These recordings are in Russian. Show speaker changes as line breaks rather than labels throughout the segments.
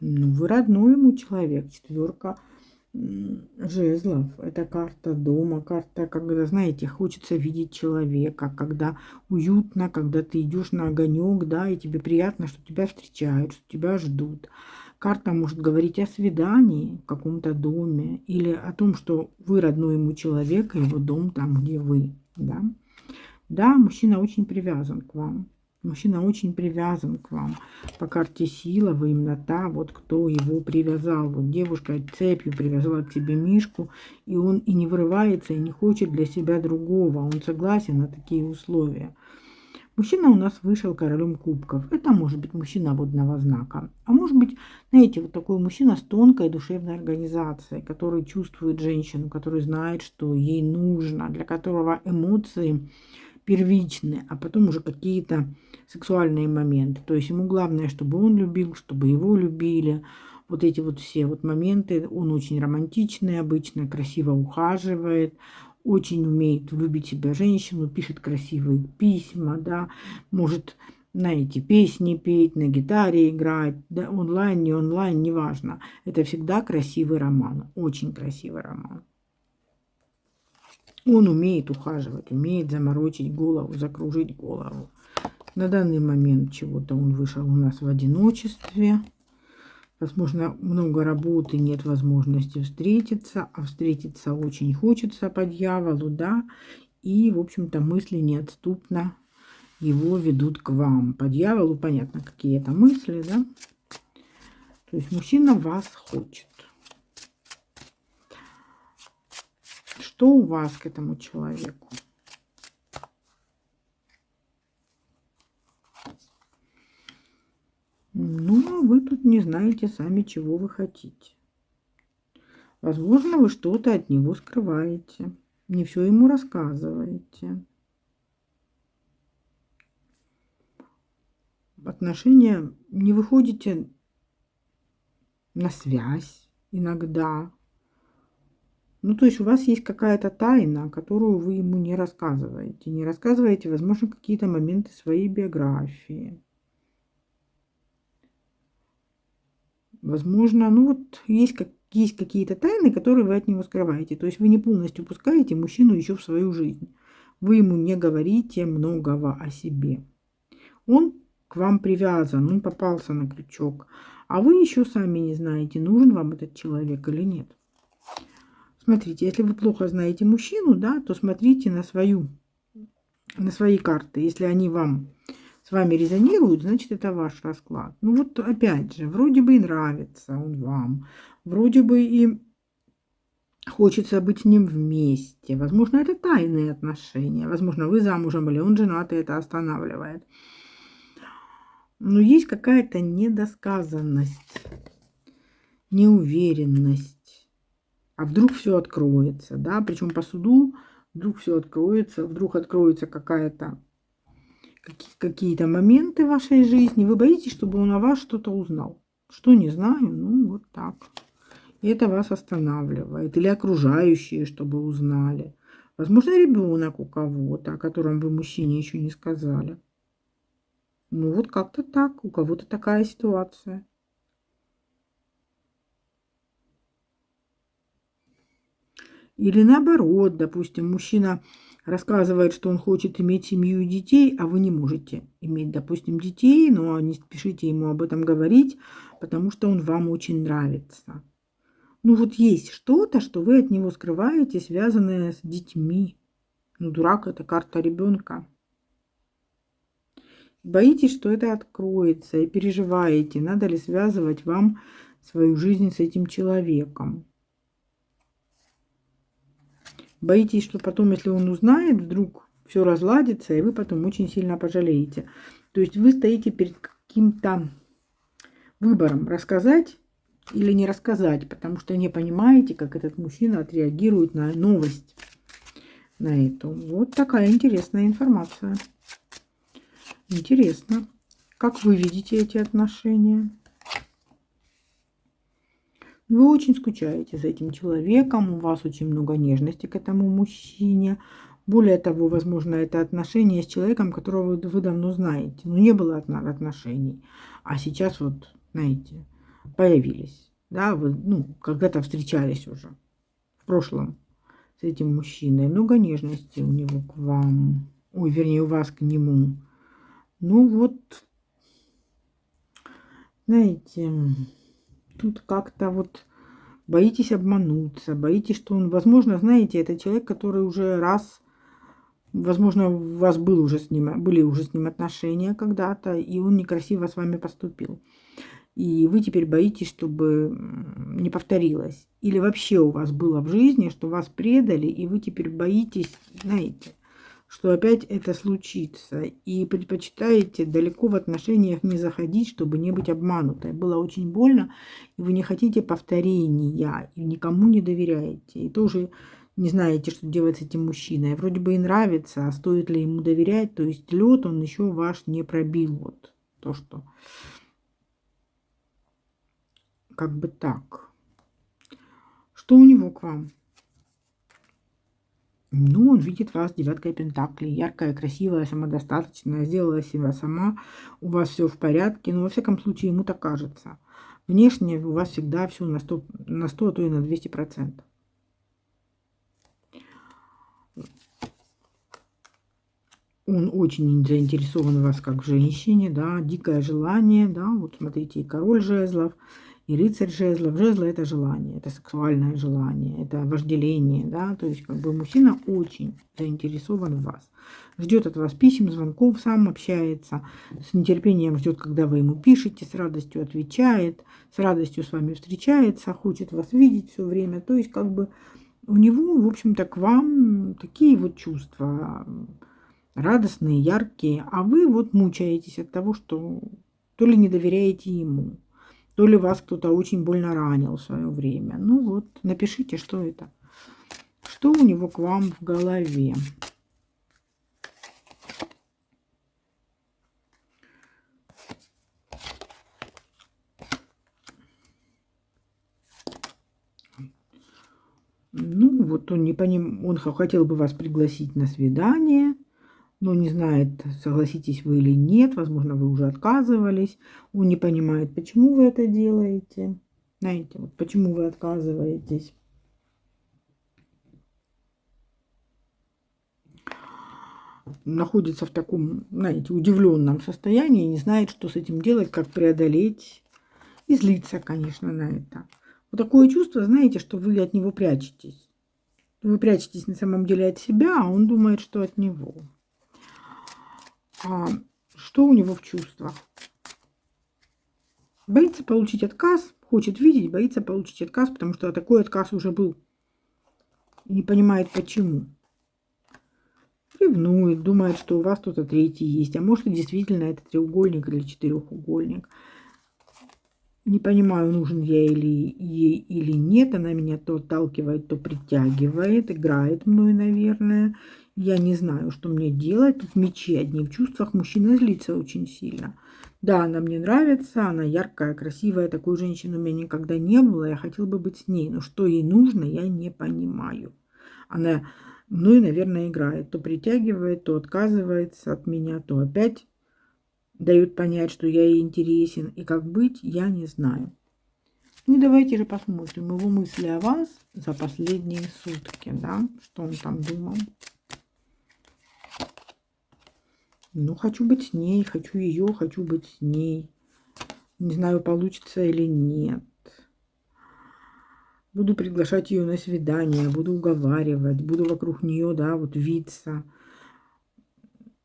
Ну, вы родной ему человек. Четверка жезлов. Это карта дома, карта, когда, знаете, хочется видеть человека, когда уютно, когда ты идешь на огонек, да, и тебе приятно, что тебя встречают, что тебя ждут. Карта может говорить о свидании в каком-то доме или о том, что вы родной ему человек, и его дом там, где вы, да. Да, мужчина очень привязан к вам. Мужчина очень привязан к вам. По карте сила вы именно та, вот кто его привязал. Вот девушка цепью привязала к себе Мишку, и он и не вырывается, и не хочет для себя другого. Он согласен на такие условия. Мужчина у нас вышел королем кубков. Это может быть мужчина водного знака. А может быть, знаете, вот такой мужчина с тонкой душевной организацией, который чувствует женщину, который знает, что ей нужно, для которого эмоции первичные, а потом уже какие-то сексуальные моменты. То есть ему главное, чтобы он любил, чтобы его любили. Вот эти вот все вот моменты. Он очень романтичный обычно, красиво ухаживает, очень умеет влюбить в себя женщину, пишет красивые письма, да, может, знаете, песни петь, на гитаре играть, да, онлайн, не онлайн, неважно. Это всегда красивый роман, очень красивый роман. Он умеет ухаживать, умеет заморочить голову, закружить голову. На данный момент чего-то он вышел у нас в одиночестве. Возможно, много работы, нет возможности встретиться, а встретиться очень хочется по дьяволу, да. И, в общем-то, мысли неотступно его ведут к вам. По дьяволу понятно, какие это мысли, да. То есть мужчина вас хочет. Что у вас к этому человеку? Ну, а вы тут не знаете сами, чего вы хотите. Возможно, вы что-то от него скрываете, не все ему рассказываете. В отношения не выходите на связь иногда. Ну, то есть у вас есть какая-то тайна, которую вы ему не рассказываете. Не рассказываете, возможно, какие-то моменты своей биографии. Возможно, ну вот есть какие-то тайны, которые вы от него скрываете. То есть вы не полностью пускаете мужчину еще в свою жизнь. Вы ему не говорите многого о себе. Он к вам привязан, он попался на крючок. А вы еще сами не знаете, нужен вам этот человек или нет. Смотрите, если вы плохо знаете мужчину, да, то смотрите на свои карты. Если они с вами резонируют, значит, это ваш расклад. Ну вот опять же, вроде бы и нравится он вам, вроде бы и хочется быть с ним вместе. Возможно, это тайные отношения. Возможно, вы замужем или он женат, и это останавливает. Но есть какая-то недосказанность, неуверенность. А вдруг все откроется, да? Причем по суду вдруг все откроется, вдруг откроется какие-то моменты в вашей жизни. Вы боитесь, чтобы он о вас что-то узнал. Что, не знаю, ну вот так. И это вас останавливает. Или окружающие, чтобы узнали. Возможно, ребенок у кого-то, о котором вы мужчине еще не сказали. Ну вот как-то так. У кого-то такая ситуация. Или наоборот, допустим, мужчина рассказывает, что он хочет иметь семью и детей, а вы не можете иметь, допустим, детей, но не спешите ему об этом говорить, потому что он вам очень нравится. Ну вот есть что-то, что вы от него скрываете, связанное с детьми. Ну, дурак — это карта ребенка. Боитесь, что это откроется, и переживаете, надо ли связывать вам свою жизнь с этим человеком. Боитесь, что потом, если он узнает, вдруг все разладится, и вы потом очень сильно пожалеете. То есть вы стоите перед каким-то выбором: рассказать или не рассказать, потому что не понимаете, как этот мужчина отреагирует на новость, на эту. Вот такая интересная информация. Интересно, как вы видите эти отношения? Вы очень скучаете за этим человеком, у вас очень много нежности к этому мужчине. Более того, возможно, это отношения с человеком, которого вы давно знаете. Но не было отношений. А сейчас вот, знаете, появились. Да, вы, ну, когда-то встречались уже в прошлом с этим мужчиной. Много нежности у него к вам. Ой, вернее, у вас к нему. Ну вот, знаете, тут как-то вот боитесь обмануться, боитесь, что он, возможно, знаете, это человек, который уже раз, возможно, у вас был уже с ним, были уже с ним отношения когда-то, и он некрасиво с вами поступил. И вы теперь боитесь, чтобы не повторилось. Или вообще у вас было в жизни, что вас предали, и вы теперь боитесь, знаете, что опять это случится. И предпочитаете далеко в отношениях не заходить, чтобы не быть обманутой. Было очень больно, и вы не хотите повторения, и никому не доверяете. И тоже не знаете, что делать с этим мужчиной. Вроде бы и нравится, а стоит ли ему доверять. То есть лед он еще ваш не пробил. Вот то, что как бы так. Что у него к вам? Ну, он видит вас девяткой пентаклей. Яркая, красивая, самодостаточная. Сделала себя сама. У вас все в порядке. Но, во всяком случае, ему так кажется. Внешне у вас всегда все на 100, а то и на 200%. Он очень заинтересован в вас как в женщине, да, дикое желание, да, вот смотрите, и король жезлов, и рыцарь жезлов. Жезлы — это желание, это сексуальное желание, это вожделение, да, то есть как бы мужчина очень заинтересован в вас. Ждет от вас писем, звонков, сам общается, с нетерпением ждет, когда вы ему пишете, с радостью отвечает, с радостью с вами встречается, хочет вас видеть все время, то есть как бы у него, в общем-то, к вам такие вот чувства, радостные, яркие, а вы вот мучаетесь от того, что то ли не доверяете ему, то ли вас кто-то очень больно ранил в свое время. Ну вот, напишите, что это. Что у него к вам в голове? Ну, вот он не он хотел бы вас пригласить на свидание, но не знает, согласитесь вы или нет. Возможно, вы уже отказывались. Он не понимает, почему вы это делаете. Знаете, вот почему вы отказываетесь. Находится в таком, знаете, удивленном состоянии, не знает, что с этим делать, как преодолеть. И злится, конечно, на это. Вот такое чувство, знаете, что вы от него прячетесь. Вы прячетесь на самом деле от себя, а он думает, что от него. А что у него в чувствах? Боится получить отказ, хочет видеть, боится получить отказ, потому что такой отказ уже был. И не понимает, почему. Ревнует, думает, что у вас кто-то третий есть. А может, и действительно это треугольник или четырехугольник. Не понимаю, нужен я ей или нет. Она меня то отталкивает, то притягивает. Играет мной, наверное. Я не знаю, что мне делать. Тут мечи одни в чувствах. Мужчина злится очень сильно. Да, она мне нравится. Она яркая, красивая. Такой женщины у меня никогда не было. Я хотела бы быть с ней. Но что ей нужно, я не понимаю. Она мной, наверное, играет. То притягивает, то отказывается от меня, то опять дает понять, что я ей интересен. И как быть, я не знаю. Ну, давайте же посмотрим его мысли о вас за последние сутки, да, что он там думал. Ну, хочу быть с ней, хочу ее, хочу быть с ней. Не знаю, получится или нет. Буду приглашать ее на свидание, буду уговаривать, буду вокруг нее, да, вот виться.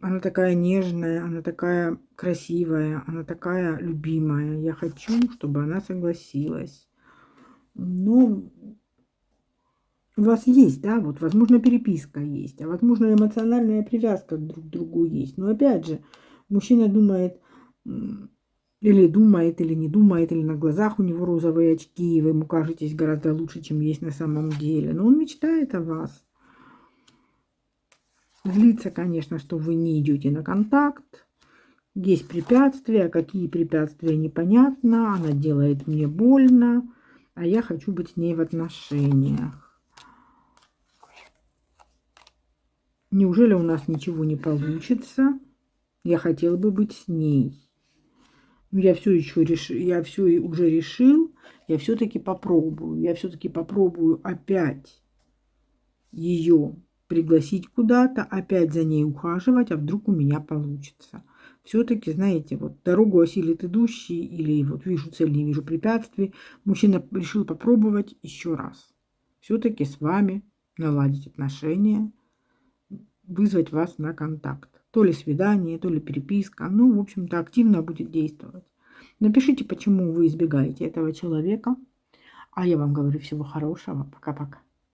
Она такая нежная, она такая красивая, она такая любимая. Я хочу, чтобы она согласилась. Но у вас есть, да, вот, возможно, переписка есть, а возможно, эмоциональная привязка друг к другу есть. Но опять же, мужчина думает, или думает, или не думает, или на глазах у него розовые очки, и вы ему кажетесь гораздо лучше, чем есть на самом деле. Но он мечтает о вас. Злится, конечно, что вы не идете на контакт. Есть препятствия. Какие препятствия, непонятно. Она делает мне больно, а я хочу быть с ней в отношениях. Неужели у нас ничего не получится? Я хотела бы быть с ней. Но я все еще я все уже решил, я все-таки попробую. Я все-таки попробую опять ее пригласить куда-то, опять за ней ухаживать, а вдруг у меня получится. Все-таки, знаете, вот дорогу осилит идущий, или вот вижу цель, не вижу препятствий. Мужчина решил попробовать еще раз. Все-таки с вами наладить отношения, вызвать вас на контакт. То ли свидание, то ли переписка. Ну, в общем-то, активно будет действовать. Напишите, почему вы избегаете этого человека. А я вам говорю всего хорошего. Пока-пока.